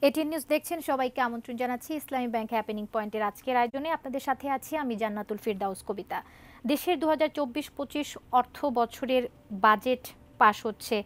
ATN news দেখছেন, সবাইকে আমন্ত্রণ জানাচ্ছি ইসলামী ব্যাংক হ্যাপেনিং পয়েন্টের আজকের আয়োজনে। আপনাদের সাথে আছি আমি জান্নাতুল ফিরদাউস কবিতা। দেশের 2024-25 অর্থ বছরের বাজেট পাশ হচ্ছে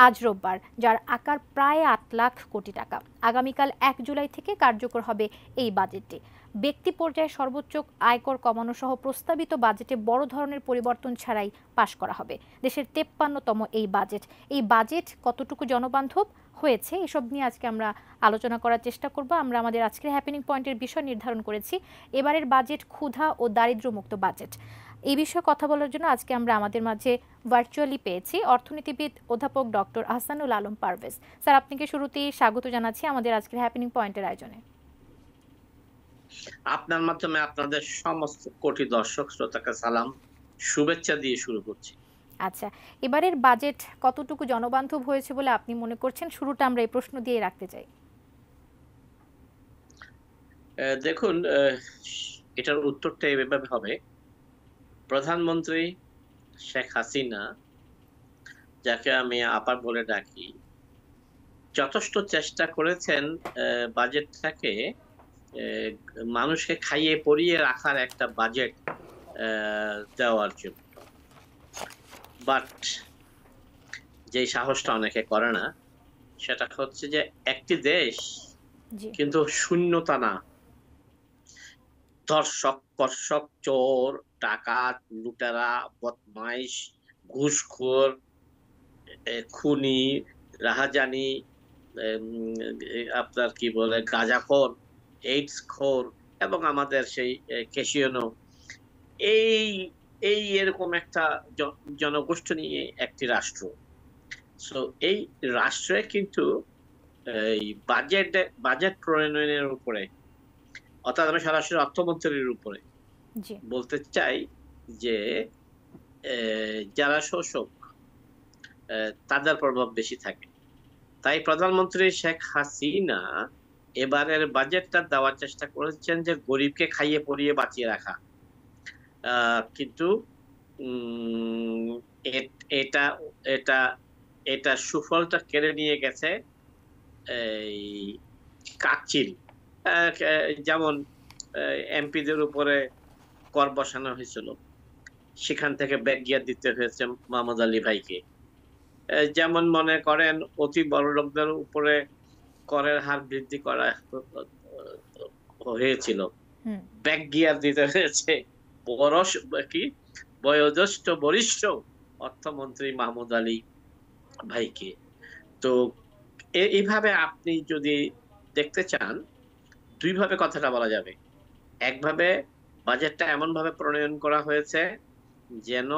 আজ রোববার, যার আকার প্রায় 8 লাখ কোটি টাকা। আগামীকাল 1 জুলাই থেকে কার্যকর হবে এই বাজেটটি। ব্যক্তি পর্যায়ে সর্বোচ্চ আয়কর কমানো সহ প্রস্তাবিত বাজেটে বড় ধরনের পরিবর্তন ছাড়াই পাশ করা হবে। দেশের 53তম এই বাজেট কতটুকু জনবান্ধব হয়েছে এসব নিয়ে আজকে আমরা আলোচনা করার চেষ্টা করব। আমরা আমাদের আজকের হ্যাপেনিং পয়েন্টের বিষয় নির্ধারণ করেছি এবারের বাজেট ক্ষুধা ও দারিদ্র্যমুক্ত বাজেট। এই বিষয়ে কথা বলার জন্য আজকে আমরা আমাদের মাঝে ভার্চুয়ালি পেয়েছি অর্থনীতিবিদ অধ্যাপক ডক্টর আহসানুল আলম পারভেজ। স্যার, আপনাকে শুরুতেই স্বাগত জানাচ্ছি আমাদের আজকের হ্যাপেনিং পয়েন্টের আয়োজনে। আপনার মাধ্যমে আপনাদের সমস্ত কোটি দর্শক শ্রোতাকে সালাম, শুভেচ্ছা দিয়ে শুরু করছি। আচ্ছা, এবারের বাজেট কতটুকু জনবান্ধব হয়েছে বলে আপনি মনে করছেন? শুরুটা আমরা এই প্রশ্ন দিয়ে রাখতে চাই। দেখুন, এটার উত্তরটা এভাবে হবে। প্রধানমন্ত্রী শেখ হাসিনা, যাকে আমি আপার বলে ডাকি, যথেষ্ট চেষ্টা করেছেন বাজেটটাকে মানুষকে খাইয়ে পরিয়ে রাখার একটা বাজেট দেওয়ার জন্য। বাট যে সাহসটা অনেকে করে না, সেটা হচ্ছে যে একটি দেশ কিন্তু শূন্যতা না। ধর্ষক, কর্ষক, চোর, ডাকাত, লুটেরা, বদমাইশ, ঘুষখোর, খুনি, রাহাজানি, আপনার কি বলে গাঁজাখোর, এইডস খোর, এবং আমাদের সেই ক্যাসিয়ানো, এই এই এরকম একটা জনগোষ্ঠী নিয়ে একটি রাষ্ট্র। সো এই রাষ্ট্রে কিন্তু এই বাজেট প্রণয়নের উপরে, অর্থাৎ আমি সরাসরি অর্থমন্ত্রীর উপরে বলতে চাই যে যারা শোষক তাদের প্রভাব বেশি থাকে। তাই প্রধানমন্ত্রী শেখ হাসিনা এবারের বাজেটটা দেওয়ার চেষ্টা করেছেন যে গরিবকে খাইয়ে পরিয়ে বাঁচিয়ে রাখা। কিন্তু এটা এটা এটা সুফলটা কেড়ে নিয়ে গেছে এই কাকচিল। যেমন এমপিদের উপরে কর বসানো হয়েছিল, সেখান থেকে ব্যাকগিয়ার দিতে হয়েছে মোহাম্মদ আলী ভাইকে। যেমন মনে করেন অতি বড় লোকদের উপরে করের হার বৃদ্ধি করা হয়েছিল, ব্যাকগিয়ার দিতে হয়েছে বয়োজ্যেষ্ঠ বরিষ্ঠ অর্থমন্ত্রী মাহমুদ আলী ভাইকে। তো এইভাবে আপনি যদি দেখতে চান, দুইভাবে কথাটা বলা যাবে। একভাবে বাজেটটা এমন ভাবে প্রণয়ন করা হয়েছে যেন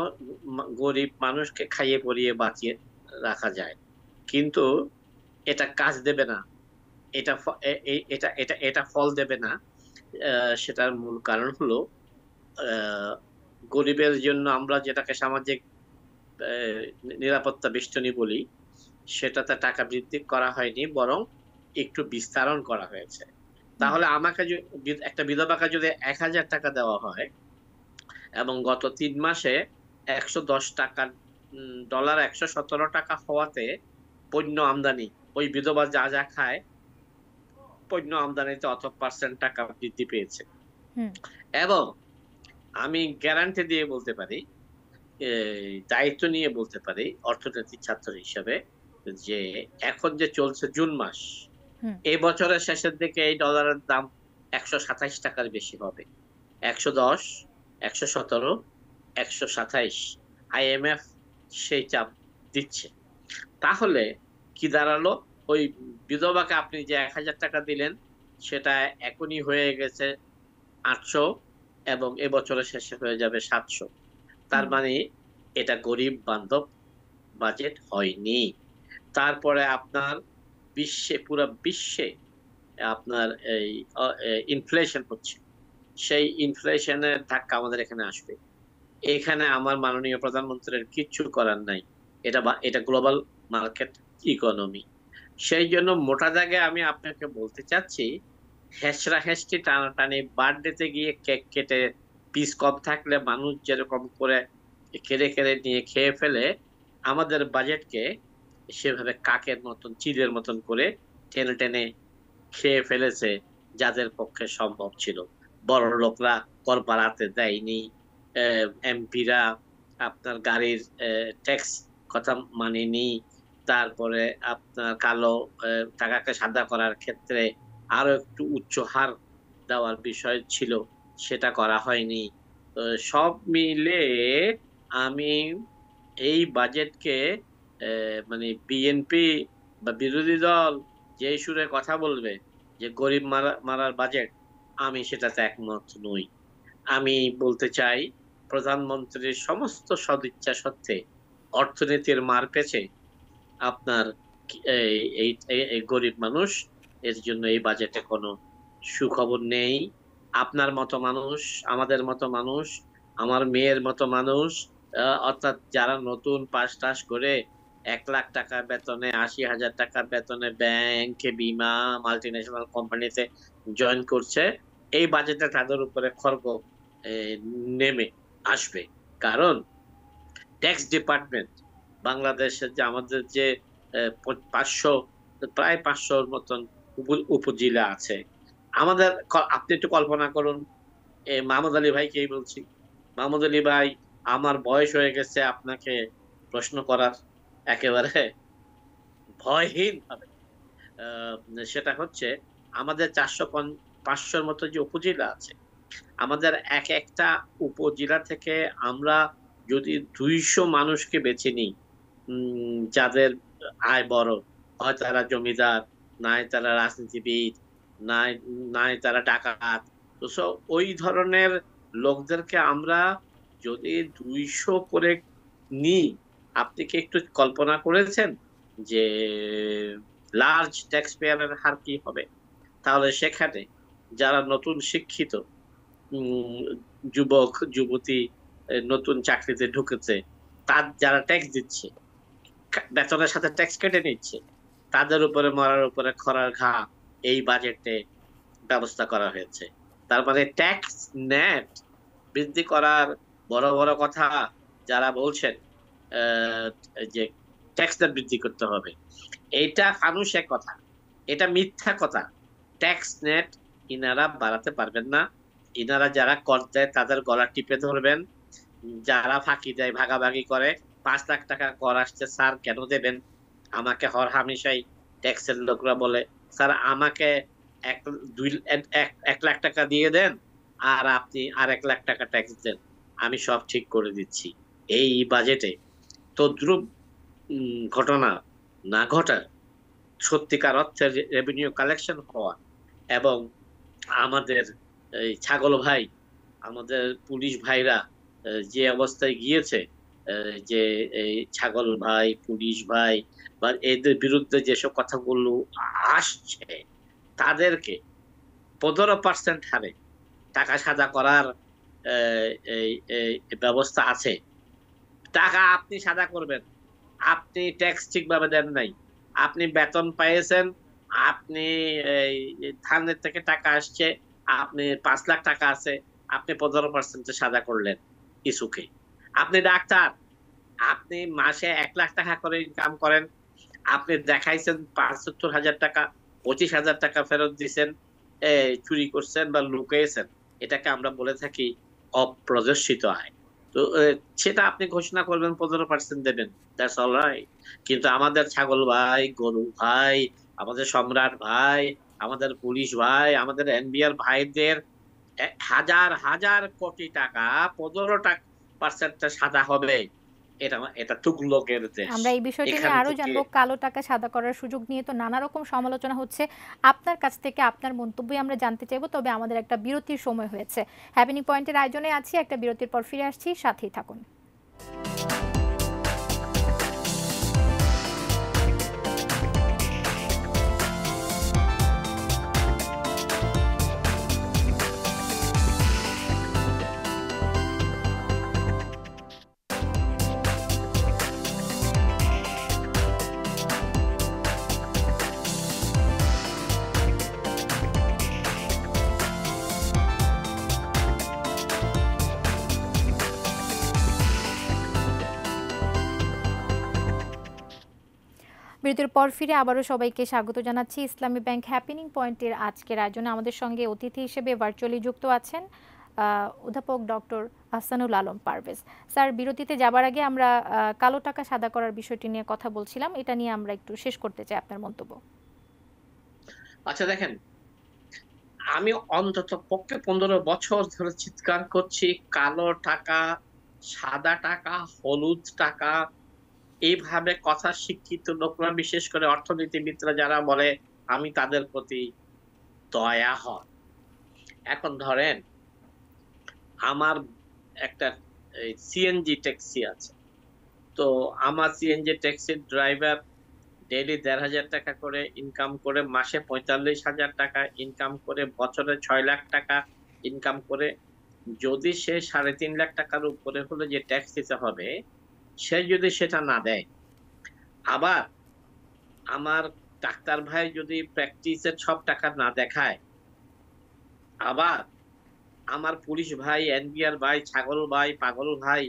গরিব মানুষকে খাইয়ে পরিয়ে বাঁচিয়ে রাখা যায়, কিন্তু এটা কাজ দেবে না, এটা এটা এটা এটা ফল দেবে না। সেটার মূল কারণ হলো গরিবের জন্য আমরা যেটাকে সামাজিক নিরাপত্তা বেষ্টনী বলি, সেটাতে টাকা বৃদ্ধি করা হয়নি, বরং একটু বিস্তারণ করা হয়েছে। তাহলে আমাকে একটা বিধবাকে যদি 1000 টাকা দেওয়া হয় এবং গত 3 মাসে 110 টাকার ডলার 117 টাকা হওয়াতে পণ্য আমদানি, ওই বিধবা যা যা খায় পণ্য আমদানিতে অত পার্সেন্ট টাকা বৃদ্ধি পেয়েছে। এবং আমি গ্যারান্টি দিয়ে বলতে পারি, দায়িত্ব নিয়ে বলতে পারি অর্থনীতির ছাত্র হিসেবে, যে এখন যে চলছে জুন মাস, এই বছরের শেষের দিকে এই ডলারের দাম 127 টাকার বেশি হবে। 110, 117, 127 IMF সেই চাপ দিচ্ছে। তাহলে কি দাঁড়ালো? ওই বিধবাকে আপনি যে 1000 টাকা দিলেন, সেটা এখনই হয়ে গেছে 800 এবং এবছরের শেষে হয়ে যাবে 700। তার মানে এটা গরিব বান্ধব বাজেট হয়নি। তারপরে আপনার পুরো বিশ্বে আপনার এই ইনফ্লেশন হচ্ছে, সেই ইনফ্লেশনের ধাক্কা আমাদের এখানে আসবে। এখানে আমার মাননীয় প্রধানমন্ত্রীর কিচ্ছু করার নাই, এটা গ্লোবাল মার্কেট ইকোনমি। সেই জন্য মোটা দাগে আমি আপনাকে বলতে চাচ্ছি, হেসরা হেসটি টানাটানি, বার্থডেতে গিয়ে কেক কেটে পিস কম থাকলে মানুষ যেরকম করে কেড়ে কেড়ে নিয়ে খেয়ে ফেলে, আমাদের বাজেটকে সেভাবে কাকের মতন, চিলের মতন করে টেনে টেনে খেয়ে ফেলেছে যাদের পক্ষে সম্ভব ছিল। বড় লোকরা কর বাড়াতে দেয়নি, এমপিরা আপনার গাড়ির ট্যাক্স কথা মানেনি, তারপরে আপনার কালো টাকাকে সাদা করার ক্ষেত্রে আরো একটু উচ্চ হার দেওয়ার বিষয় ছিল, সেটা করা হয়নি। তো সব মিলে আমি এই বাজেটকে মানে বিএনপি বা বিরোধী দল যে সুরে কথা বলবে যে গরিব মারার বাজেট, আমি সেটাতে একমত নই। আমি বলতে চাই প্রধানমন্ত্রীর সমস্ত সদিচ্ছা সত্ত্বে অর্থনীতির মার পেছে আপনার এই এই এই গরিব মানুষ, এর জন্য এই বাজেটে কোনো সুখবর নেই। আপনার মতো মানুষ, আমাদের মতো মানুষ, আমার মেয়ের মতো মানুষ, অর্থাৎ যারা নতুন পাস টাস করে 1 লাখ টাকা বেতনে, 80,000 টাকা বেতনে ব্যাংকে, বিমা, মাল্টিন্যাশনাল কোম্পানিতে জয়েন করছে, এই বাজেটে তাদের উপরে খড়গ এ, নেমে আসবে। কারণ ট্যাক্স ডিপার্টমেন্ট বাংলাদেশের যে আমাদের যে 500, প্রায় 500-র মতন উপজেলা আছে আমাদের। আপনি একটু কল্পনা করুন, মাহমুদ আলী ভাইকেই বলছি, মাহমুদ আলী ভাই, আমার বয়স হয়ে গেছে আপনাকে প্রশ্ন করার, একেবারে ভয়হীন ভাবে। সেটা হচ্ছে আমাদের 500-র মতো যে উপজেলা আছে, আমাদের এক একটা উপজেলা থেকে আমরা যদি 200 মানুষকে বেছে নিই, যাদের আয় বড়, হয় তারা জমিদার, নাই তারা রাজনীতিবিদ, নাই নাই তারা ডাকাত, তো ওই ধরনের লোকদেরকে আমরা যদি 200 করে নিই, আপনি কি একটু কল্পনা করেছেন যে লার্জ ট্যাক্স পেয়ারের হার কি হবে? তাহলে সেখানে যারা নতুন শিক্ষিত যুবক যুবতী নতুন চাকরিতে ঢুকেছে, তার যারা ট্যাক্স দিচ্ছে, বেতনের সাথে ট্যাক্স কেটে নিচ্ছে, তাদের উপরে মরার উপরে খরার ঘা এই বাজেটে ব্যবস্থা করা হয়েছে। তার মানে ট্যাক্স নেট বৃদ্ধি করার বড় বড় কথা যারা বলছেন যে ট্যাক্স নেট বৃদ্ধি করতে হবে, এইটা ফানুষের কথা, এটা মিথ্যা কথা। ট্যাক্স নেট ইনারা বাড়াতে পারবেন না। ইনারা যারা কর দেয় তাদের গলা টিপে ধরবেন, যারা ফাঁকি দেয়, ভাগাভাগি করে, 5 লাখ টাকা কর আসছে স্যার কেন দেবেন? আমাকে হর হামেশাই ট্যাক্সের লোকরা বলে, স্যার আমাকে 1 লাখ টাকা দিয়ে দেন, আর আপনি আর 1 লাখ টাকা ট্যাক্স দেন, আমি সব ঠিক করে দিচ্ছি। এই বাজেটে তদ্রুপ ঘটনা না ঘটার, সত্যিকার অর্থে রেভিনিউ কালেকশন হওয়া, এবং আমাদের এই ছাগল ভাই, আমাদের পুলিশ ভাইরা যে অবস্থায় গিয়েছে, যে এই ছাগল ভাই, পুলিশ ভাই বা এদের বিরুদ্ধে যেসব কথাগুলো আসছে, তাদেরকে 15% হারে টাকা সাদা করার এই ব্যবস্থা আছে। টাকা আপনি সাদা করবেন, আপনি ট্যাক্স ঠিকভাবে দেন নাই, আপনি বেতন পাইয়েছেন, আপনি এই ধানের থেকে টাকা আসছে, আপনি 5 লাখ টাকা আছে, আপনি 15% সাদা করলেন কিছুকে। আপনি ডাক্তার, আপনি মাসে 1 লাখ টাকা করে ইনকাম করেন, আপনি দেখাইছেন 75,000 টাকা, 25,000 টাকা ফেরত দিচ্ছেন, চুরি করছেন বা লুকিয়েছেন, এটাকে আমরা বলে থাকি অপ্রদর্শিত আয়। তো সেটা আপনি ঘোষণা করবেন, 15% দেবেন, দ্যাটস অল রাইট। কিন্তু আমাদের ছাগল ভাই, গরু ভাই, আমাদের সম্রাট ভাই, আমাদের পুলিশ ভাই, আমাদের এনবিআর ভাইদের হাজার হাজার কোটি টাকা 15% সাদা হবে, এটা তুগলকের দেশ। আমরা এই বিষয়টি এখান নিয়ে আরো থেকে জানবো। কালো টাকা সাদা করার সুযোগ নিয়ে তো নানা রকম সমালোচনা হচ্ছে, আপনার কাছ থেকে আপনার মন্তব্যই আমরা জানতে চাইবো। তবে আমাদের একটা বিরতির সময় হয়েছে। হ্যাপেনিং পয়েন্টের আয়োজনে আছি, একটা বিরতির পর ফিরে আসছি, সাথেই থাকুন। বিরতির পর ফিরে আবারও সবাইকে স্বাগত জানাচ্ছি ইসলামী ব্যাংক হ্যাপেনিং পয়েন্টের আজকের আয়োজনে। আমাদের সঙ্গে অতিথি হিসেবে ভার্চুয়ালি যুক্ত আছেন অধ্যাপক ডক্টর আহসানুল আলম পারভেজ। স্যার, বিরতিতে যাবার আগে আমরা কালো টাকা সাদা করার বিষয়টি নিয়ে কথা বলছিলাম, এটা নিয়ে আমরা একটু শেষ করতে চাই আপনার মন্তব্য। আচ্ছা দেখেন, আমি অন্তত পক্ষে 15 বছর ধরে চিৎকার করছি কালো টাকা, সাদা টাকা, হলুদ টাকা, এইভাবে কথা শিক্ষিত লোকরা, বিশেষ করে অর্থনীতিবিদরা যারা বলে, আমি তাদের প্রতি দয়া হয়। এখন ধরেন আমার একটা সিএনজি ট্যাক্সি আছে, তো আমার সিএনজি ট্যাক্সির ড্রাইভার ডেইলি 1,500 টাকা করে ইনকাম করে, মাসে 45,000 টাকা ইনকাম করে, বছরে 6 লাখ টাকা ইনকাম করে। যদি সে 3.5 লাখ টাকার উপরে হলে যে ট্যাক্স দিতে হবে, সে যদি সেটা না দেয়, আবার আমার ডাক্তার ভাই যদি প্র্যাকটিসের সব টাকা না দেখায়, আবার আমার পুলিশ ভাই, এনবিআর ভাই, ছাগল ভাই, পাগল ভাই,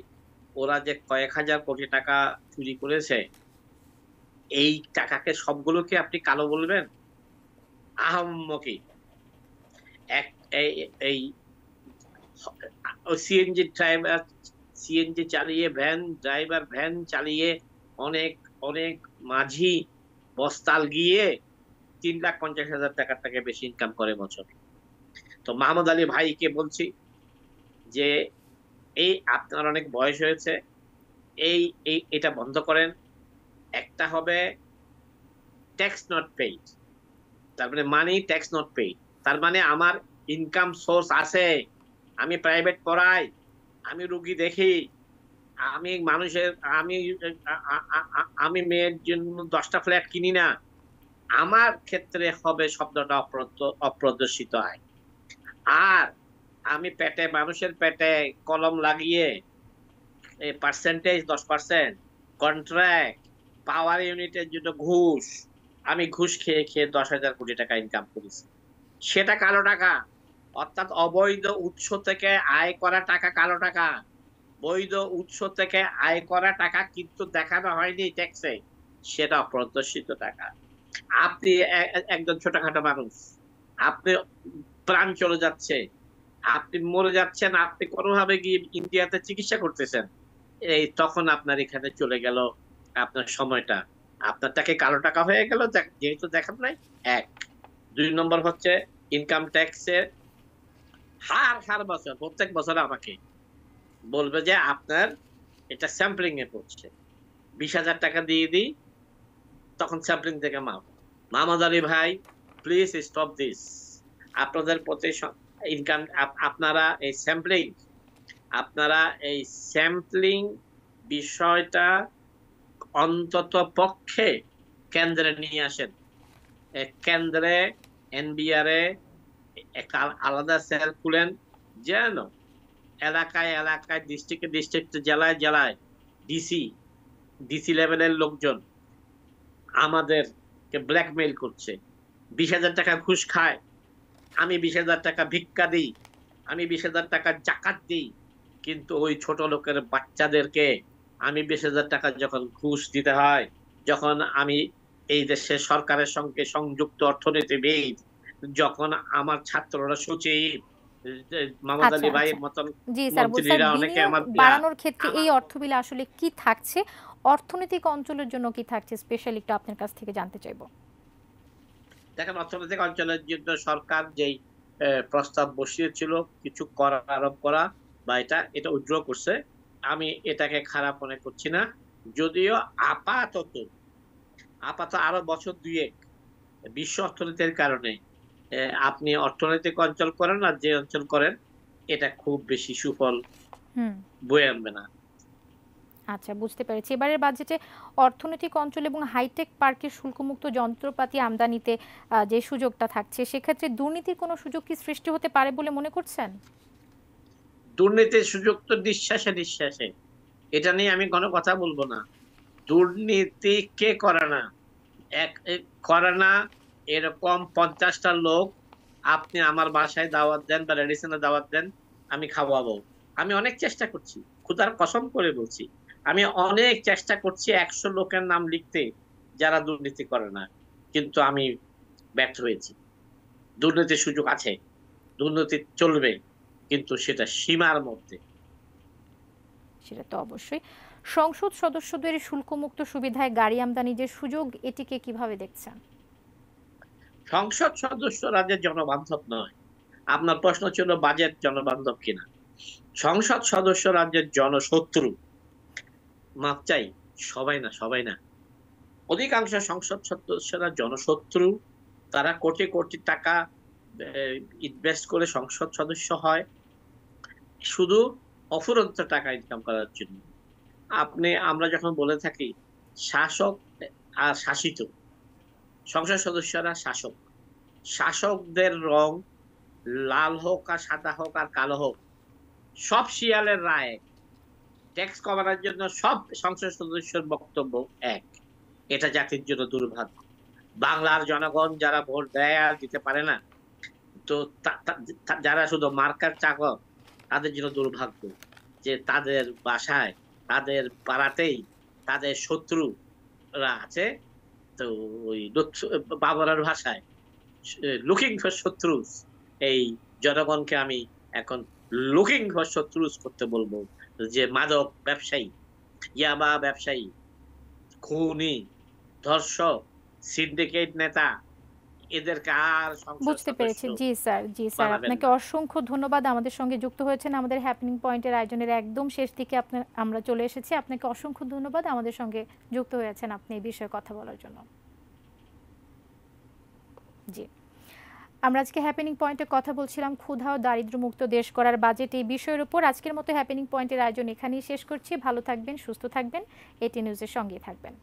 ওরা যে কয়েক হাজার কোটি টাকা চুরি করেছে, এই টাকাকে সবগুলোকে আপনি কালো বলবেন? আহাম্মকি এক এই সিএনজি ড্রাইভার, সিএনজি চালিয়ে, ভ্যান ড্রাইভার, ভ্যান চালিয়ে অনেক অনেক মাঝি বস্তাল গিয়ে 3,50,000 টাকার থেকে বেশি ইনকাম করে বছরে। তো মাহমুদ আলী ভাইকে বলছি যে এই আপনার অনেক বয়স হয়েছে, এই এটা বন্ধ করেন। একটা হবে ট্যাক্স নট পেইড, তার মানে মানি ট্যাক্স নট পেইড, তার মানে আমার ইনকাম সোর্স আছে, আমি প্রাইভেট পড়াই, আমি রুগী দেখি, আমি মানুষের, আমি মেয়ের জন্য 10টা ফ্ল্যাট কিনি না। আমার ক্ষেত্রে হবে শব্দটা অপ্রদর্শিত আয়। আর আমি পেটে, মানুষের পেটে কলম লাগিয়ে পার্সেন্টেজ 10%, কন্ট্রাক্ট, পাওয়ার ইউনিটের জন্য ঘুষ, আমি ঘুষ খেয়ে খেয়ে 10,000 কোটি টাকা ইনকাম করেছি, সেটা কালো টাকা। অর্থাৎ অবৈধ উৎস থেকে আয় করা টাকা কালো টাকা, বৈধ উৎস থেকে আয় করা টাকা কিন্তু দেখানো হয়নি ট্যাক্সে, সেটা অপ্রদর্শিত টাকা। আপনি একজন ছোটখাটো মানুষ, আপনি প্রাণ চলে যাচ্ছে, আপনি মরে যাচ্ছেন, আপনি কোনোভাবে গিয়ে ইন্ডিয়াতে চিকিৎসা করতেছেন, এই তখন আপনার এখানে চলে গেল আপনার সময়টা, আপনার টাকা কালো টাকা হয়ে গেল, যেহেতু দেখান নাই। এক, 2 নম্বর হচ্ছে ইনকাম ট্যাক্সের হার বছর, প্রত্যেক বছর আমাকে বলবে যে আপনার এটা স্যাম্পলিং এ পড়ছে, 20,000 টাকা দিয়ে দিই, তখন স্যাম্পলিং থেকে মাপ। মাহমুদ আলী ভাই, প্লিজ স্টপ দিস। আপনাদের প্রতি ইনকাম, আপনারা এই স্যাম্পলিং বিষয়টা অন্তত পক্ষে কেন্দ্রে নিয়ে আসেন। কেন্দ্রে, এনবিআর এ একটা আলাদা সেল খুলেন, যেন এলাকায় এলাকায়, ডিস্ট্রিক্টে ডিস্ট্রিক্টে, জেলায় জেলায় ডিসি লেভেলের লোকজন আমাদেরকে ব্ল্যাকমেইল করছে, 20,000 টাকা ঘুষ খায়, আমি 20,000 টাকা ভিক্ষা দিই, আমি 20,000 টাকা জাকাত দিই, কিন্তু ওই ছোট লোকের বাচ্চাদেরকে আমি 20,000 টাকা যখন ঘুষ দিতে হয়, যখন আমি এই দেশের সরকারের সঙ্গে সংযুক্ত অর্থনীতিবিদ, যখন আমার ছাত্ররা সচিব, মাহমুদ আলী ভাইয়ের মতন জি স্যার, মন্ত্রীরা অনেকে আমার বাড়ানোর ক্ষেত্রে এই অর্থ বিলে আসলে কি থাকছে, অর্থনৈতিক অঞ্চলের জন্য কি থাকছে, স্পেশালি একটু আপনার কাছ থেকে জানতে চাইবো। দেখেন, অর্থনৈতিক অঞ্চলের জন্য সরকার যেই প্রস্তাব বসিয়েছিল কিছু কর আরোপ করা, বা এটা উইথড্র করছে, আমি এটাকে খারাপ মনে করছি না। যদিও আপাতত আরো বছর দুয়েক বিশ্ব অর্থনীতির কারণে আপনি অর্থনৈতিক অঞ্চল করেন আর যে অঞ্চল করেন, এটা খুব বেশি সুফল বয়ে আনবে না। আচ্ছা, বুঝতে পেরেছি। এবারের বাজেটে অর্থনৈতিক অঞ্চল এবং হাইটেক পার্কের শুল্কমুক্ত যন্ত্রপাতি আমদানিতে যে সুযোগটা থাকছে, সেক্ষেত্রে দুর্নীতির কোনো সুযোগ কি সৃষ্টি হতে পারে বলে মনে করছেন? দুর্নীতির সুযোগ তো নিঃশ্বাসে নিঃশ্বাসে, এটা নিয়ে আমি কোনো কথা বলবো না। দুর্নীতি কে করে না? করে না এরকম 50টা লোক আপনি আমার বাসায় দাওয়াত দেন বা রেডিসনে দাওয়াত দেন, আমি খাওয়াবো। আমি অনেক চেষ্টা করছি, খোদার কসম করে বলছি, আমি অনেক চেষ্টা করছি 100 লোকের নাম লিখতে, যারা দুর্নীতি করে না। কিন্তু আমি ব্যর্থ হয়েছি। দুর্নীতির সুযোগ আছে, দুর্নীতি চলবে, কিন্তু সেটা সীমার মধ্যে। সেটা তো অবশ্যই। সংসদ সদস্যদের শুল্কমুক্ত সুবিধায় গাড়ি আমদানির যে সুযোগ, এটিকে কিভাবে দেখছেন? সংসদ সদস্যরা যে জনবান্ধব নয়। আপনার প্রশ্ন ছিল বাজেট জনবান্ধব কিনা? সংসদ সদস্য রাজ্যের জনশত্রু। মাপ চাই, সবাই না, সবাই না। অধিকাংশ সংসদ সদস্যরা জনশত্রু। তারা কোটি, কোটি টাকা ইনভেস্ট করে সংসদ সদস্য হয় শুধু অফুরন্ত টাকা ইনকাম করার জন্য। আমরা যখন বলে থাকি শাসক আর শাসিত, সংসদ সদস্যরা শাসক। শাসকদের রং লাল হোক আর সাদা হোক আর কালো হোক, সব শিয়ালের রায়। ট্যাক্স কমানোর জন্য সব সংসদ সদস্যের বক্তব্য এক। এটা জাতির জন্য দুর্ভাগ্য। বাংলার জনগণ যারা ভোট দেয় আর দিতে পারে না, তো যারা শুধু মার্কার চাকর, তাদের জন্য দুর্ভাগ্য যে তাদের বাসায়, তাদের পাড়াতেই তাদের শত্রুরা আছে। তো ওই বাবরের ভাষায় লুকিং ফর শত্রুস, এই জনগণকে আমি এখন লুকিং ফর শত্রুস করতে বলবো। যে মাদক ব্যবসায়ী, ইয়াবা ব্যবসায়ী, খুনি, ধর্ষক, সিন্ডিকেট নেতা, এদেরকে আর সংসদ বুঝতে সদস্য পেরেছি। জি স্যার, জি স্যার। বানাবেন আপনাকে না। অসংখ্য ধন্যবাদ আমাদের সঙ্গে যুক্ত হয়েছেন। আমাদের হ্যাপেনিং পয়েন্টের আয়োজনের একদম শেষ দিকে আমরা চলে এসেছি। আপনাকে অসংখ্য ধন্যবাদ আমাদের সঙ্গে যুক্ত হয়েছেন আপনি এই বিষয়ে কথা বলার জন্য। জি। আমরা আজকে হ্যাপেনিং পয়েন্টে কথা বলছিলাম ক্ষুধা ও দারিদ্র্যমুক্ত দেশ করার বাজেট এই বিষয়ের উপর। আজকের মতো হ্যাপেনিং পয়েন্টের আয়োজন এখানেই শেষ করছি। ভালো থাকবেন, সুস্থ থাকবেন, এটি নিউজের সঙ্গেই থাকবেন।